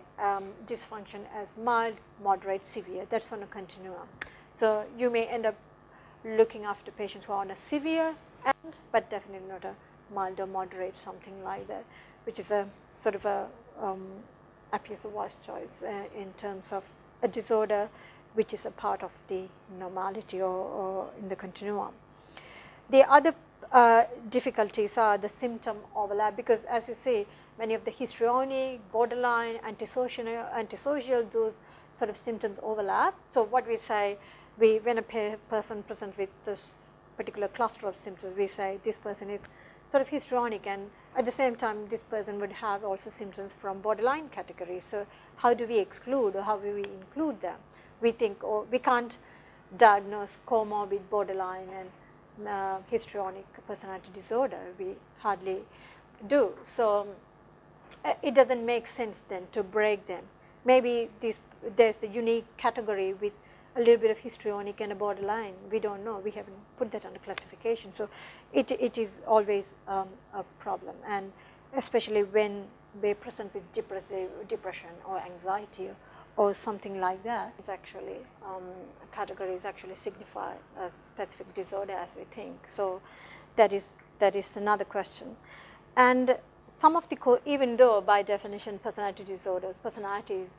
dysfunction as mild, moderate, severe. That's on a continuum. So you may end up looking after patients who are on a severe end, but definitely not a mild or moderate, something like that, which is a sort of a appears a wise choice in terms of a disorder which is a part of the normality or in the continuum. The other difficulties are the symptom overlap, because as you see, many of the histrionic, borderline, antisocial, those sort of symptoms overlap. So what we say, when a person presents with this particular cluster of symptoms, we say this person is sort of histrionic, and at the same time this person would have also symptoms from borderline category. So how do we exclude, or how do we include them? We think, oh, we can't diagnose comorbid borderline and histrionic personality disorder. We hardly do. So it doesn't make sense then to break them. Maybe there's a unique category with a little bit of histrionic and a borderline. We don't know. We haven't put that under classification. So it is always a problem, and especially when they present with depression or anxiety or something like that. It's actually categories actually signify a specific disorder as we think. So that is another question. And some of the even though by definition personality disorders, personality is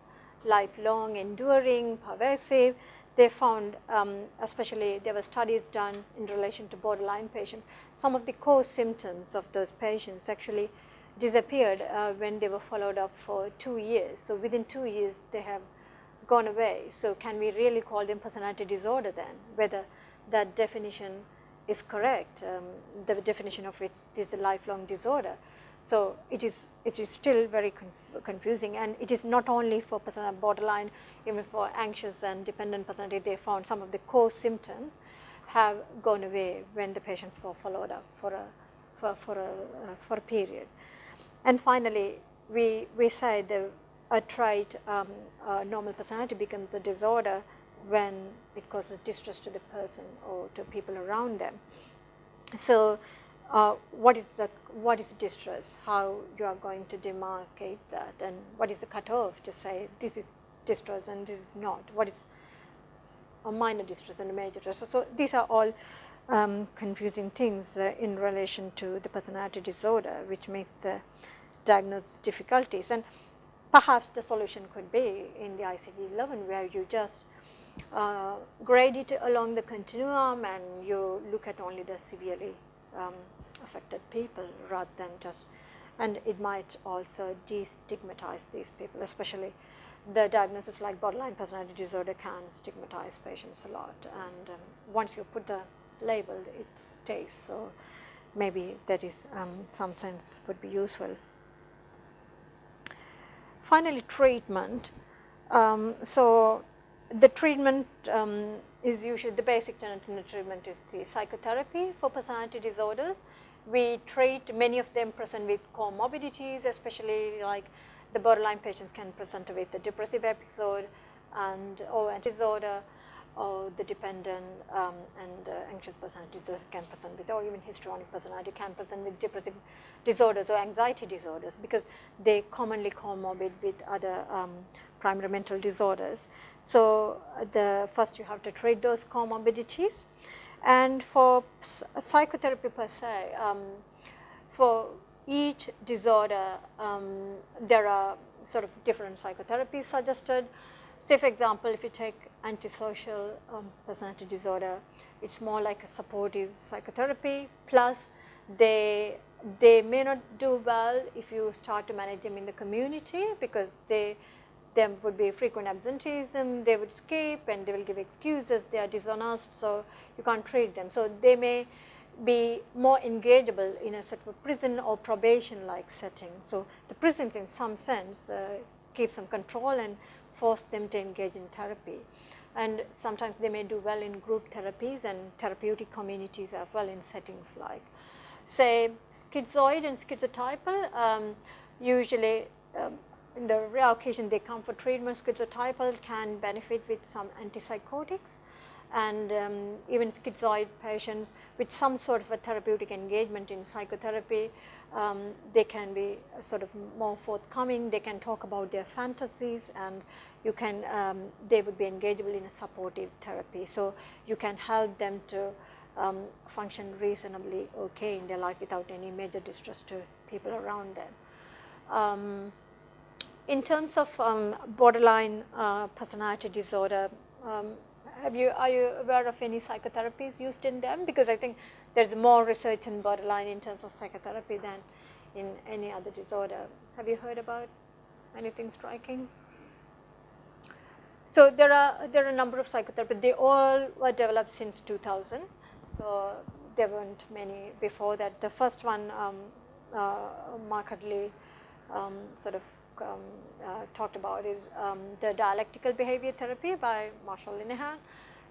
lifelong, enduring, pervasive, they found, especially there were studies done in relation to borderline patients, some of the core symptoms of those patients actually disappeared when they were followed up for 2 years. So within 2 years they have gone away. So can we really call them personality disorder then, whether that definition is correct? The definition of it is a lifelong disorder. So it is still very confusing, and it is not only for borderline, even for anxious and dependent personality. They found some of the core symptoms have gone away when the patients were followed up for a period. And finally, we say a trait, normal personality becomes a disorder when it causes distress to the person or to people around them. So what is distress? How you are going to demarcate that, and what is the cutoff to say this is distress and this is not? What is a minor distress and a major distress? So these are all confusing things in relation to the personality disorder, which makes the diagnosis difficulties. And perhaps the solution could be in the ICD-11, where you just grade it along the continuum and you look at only the severely affected people rather than just, and it might also destigmatize these people, especially the diagnosis like borderline personality disorder can stigmatize patients a lot, and once you put the label it stays. So maybe that is some sense would be useful. Finally, treatment. So the treatment is usually, the basic tenet in the treatment is the psychotherapy for personality disorders. We treat, many of them present with comorbidities, especially like the borderline patients can present with a depressive episode or a disorder, or the dependent and anxious personality disorders can present with, or even histrionic personality can present with depressive disorders or anxiety disorders, because they commonly comorbid with other primary mental disorders. So first you have to treat those comorbidities. And for psychotherapy per se, for each disorder there are sort of different psychotherapies suggested. Say for example, if you take antisocial personality disorder, it's more like a supportive psychotherapy, plus they may not do well if you start to manage them in the community, because there would be frequent absenteeism, they would skip and they will give excuses, they are dishonest, so you can't treat them. So they may be more engageable in a sort of prison or probation like setting. So the prisons in some sense keep some control and force them to engage in therapy. And sometimes they may do well in group therapies and therapeutic communities as well, in settings like, say, schizoid and schizotypal. Usually in the rare occasion they come for treatment. Schizotypal can benefit with some antipsychotics, and even schizoid patients with some sort of a therapeutic engagement in psychotherapy, they can be sort of more forthcoming, they can talk about their fantasies, and you can they would be engageable in a supportive therapy. So you can help them to function reasonably okay in their life without any major distress to people around them. In terms of borderline personality disorder, are you aware of any psychotherapies used in them? Because I think there's more research in borderline in terms of psychotherapy than in any other disorder. Have you heard about anything striking? So there are a number of psychotherapies. They all were developed since 2000. So there weren't many before that. The first one markedly sort of talked about is the dialectical behavior therapy by Marshall Linehan.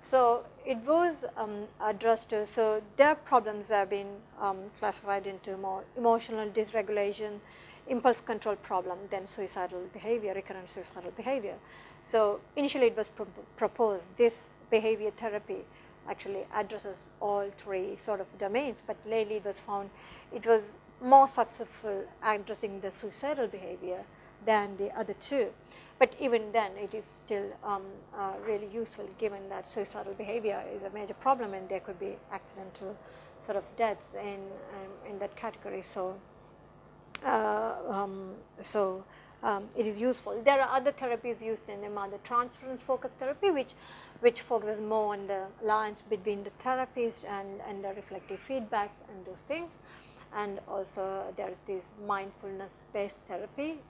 So it was addressed to, so their problems have been classified into more emotional dysregulation, impulse control problem, then suicidal behavior, recurrent suicidal behavior. So initially it was proposed this behavior therapy actually addresses all three sort of domains, but lately it was found it was more successful addressing the suicidal behavior than the other two. But even then it is still really useful, given that suicidal behavior is a major problem and there could be accidental sort of deaths in that category. So it is useful. There are other therapies used in them, the transference focused therapy, which focuses more on the alliance between the therapist and the reflective feedbacks and those things. And also there is this mindfulness based therapy,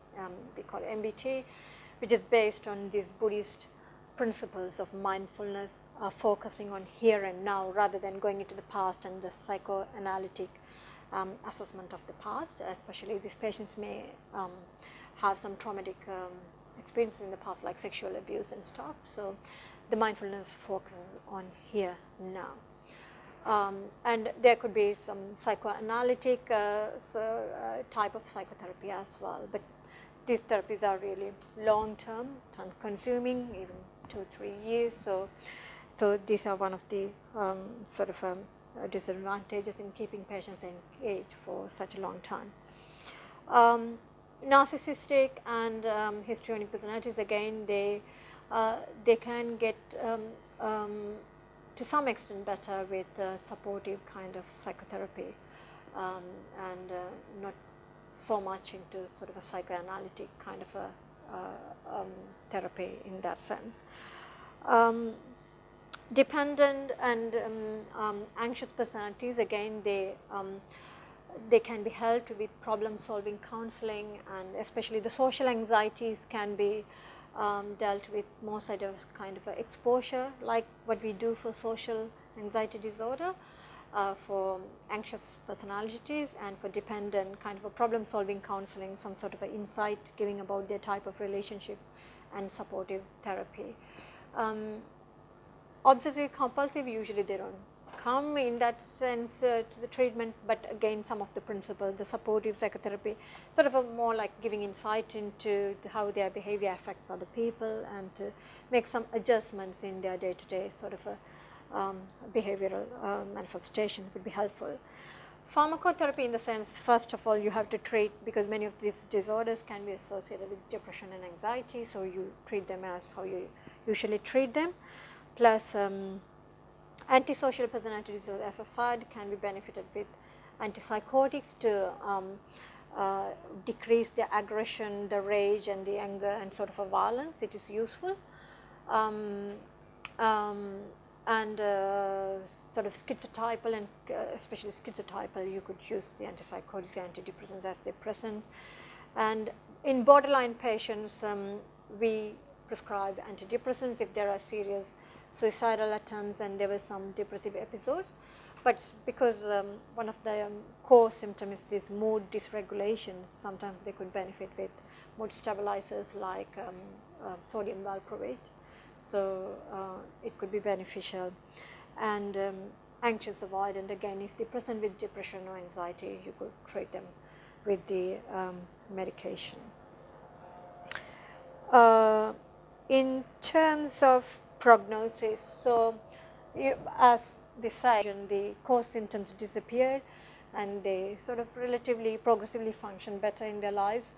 we call it MBT, which is based on these Buddhist principles of mindfulness, focusing on here and now rather than going into the past and the psychoanalytic assessment of the past. Especially these patients may have some traumatic experience in the past, like sexual abuse and stuff. So the mindfulness focuses on here now. And there could be some psychoanalytic type of psychotherapy as well, but these therapies are really long term, time consuming, even 2-3 years. So these are one of the sort of disadvantages in keeping patients engaged for such a long time. Narcissistic and histrionic personalities, again, they can get to some extent better with supportive kind of psychotherapy, and not so much into sort of a psychoanalytic kind of a therapy in that sense. Dependent and anxious personalities, again, they can be helped with problem solving counseling, and especially the social anxieties can be dealt with more side of kind of exposure, like what we do for social anxiety disorder, for anxious personalities, and for dependent kind of a problem solving counseling, some sort of an insight giving about their type of relationships and supportive therapy. Obsessive compulsive, usually they don't come in that sense to the treatment, but again, some of the principles, the supportive psychotherapy, sort of a more like giving insight into how their behavior affects other people and to make some adjustments in their day-to-day sort of a behavioral manifestation would be helpful. Pharmacotherapy, in the sense, first of all, you have to treat, because many of these disorders can be associated with depression and anxiety, so you treat them as how you usually treat them. Plus antisocial personality disorder as a side can be benefited with antipsychotics to decrease the aggression, the rage and the anger and sort of a violence. It is useful. And sort of schizotypal and especially schizotypal, you could use the antipsychotics, antidepressants as they present. And in borderline patients, we prescribe antidepressants if there are serious suicidal attempts and there were some depressive episodes. But because one of the core symptoms is this mood dysregulation, sometimes they could benefit with mood stabilizers like sodium valproate. So it could be beneficial. And anxious avoidant, again, if they present with depression or anxiety, you could treat them with the medication. In terms of prognosis, so as they say, the core symptoms disappeared and they sort of relatively progressively function better in their lives.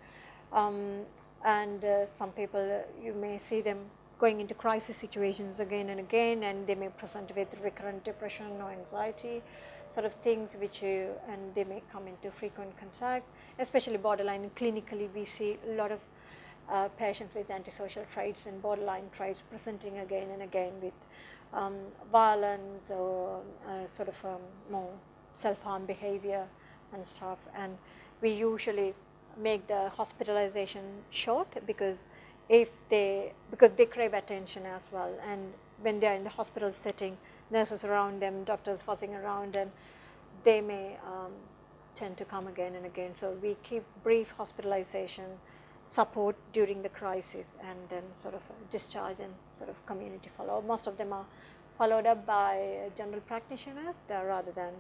And some people, you may see them going into crisis situations again and again, and they may present with recurrent depression or anxiety sort of things, and they may come into frequent contact, especially borderline. Clinically, we see a lot of patients with antisocial traits and borderline traits presenting again and again with violence or sort of more self-harm behavior and stuff. And we usually make the hospitalization short because they crave attention as well, and when they are in the hospital setting, nurses around them, doctors fussing around, and they may tend to come again and again. So we keep brief hospitalization support during the crisis, and then sort of discharge and sort of community follow. Most of them are followed up by general practitioners rather than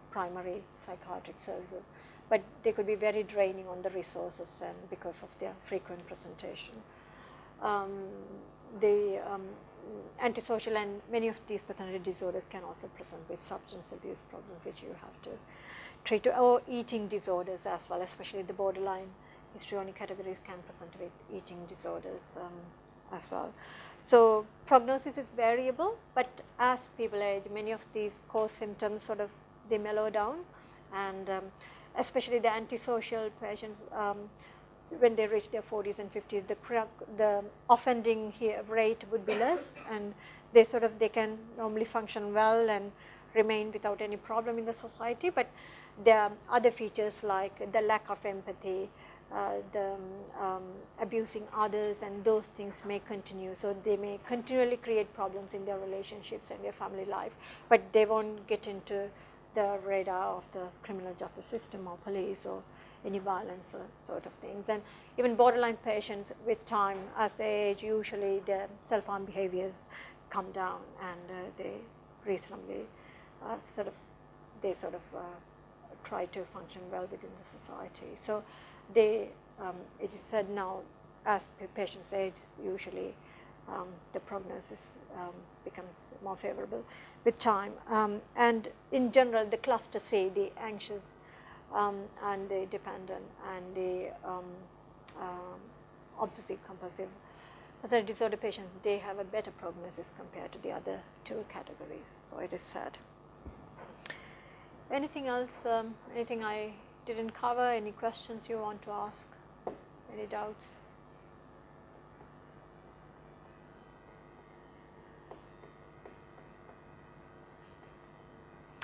primary psychiatric services. But they could be very draining on the resources and because of their frequent presentation. The antisocial and many of these personality disorders can also present with substance abuse problems, which you have to treat, or eating disorders as well, especially the borderline histrionic categories can present with eating disorders as well. So prognosis is variable, but as people age, many of these core symptoms sort of they mellow down, and especially the antisocial patients, when they reach their 40s and 50s, the offending rate would be less, and they can normally function well and remain without any problem in the society. But there are other features like the lack of empathy, the abusing others, and those things may continue. So they may continually create problems in their relationships and their family life, but they won't get into the radar of the criminal justice system or police or any violence or sort of things. And even borderline patients, with time as they age, usually their self-harm behaviors come down, and they reasonably try to function well within the society. So it is said now, as patients age, usually the prognosis becomes more favorable with time. And in general, the cluster C, the anxious and the dependent and the obsessive compulsive personality disorder patients, they have a better prognosis compared to the other two categories. So it is said. Anything else? Anything I didn't cover? Any questions you want to ask? Any doubts?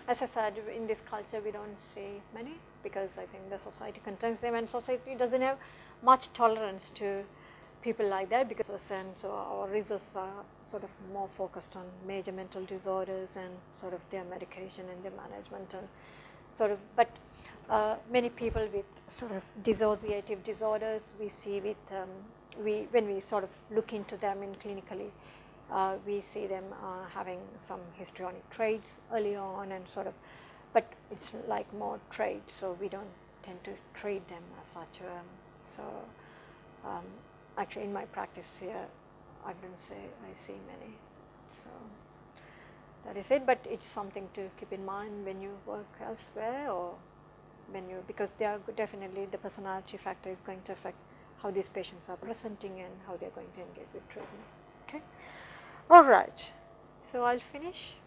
As I said, in this culture we don't see many, because I think the society contains them, and society doesn't have much tolerance to people like that, because so our resources are sort of more focused on major mental disorders and sort of their medication and their management, and sort of, but many people with sort of dissociative disorders we see with when we sort of look into them in clinically, we see them having some histrionic traits early on, and sort of, but it's like more traits, so we don't tend to treat them as such. Actually in my practice here, I wouldn't say I see many. So that is it, but it's something to keep in mind when you work elsewhere, or when you, because they are definitely, the personality factor is going to affect how these patients are presenting and how they're going to engage with treatment. Okay. All right. So I'll finish.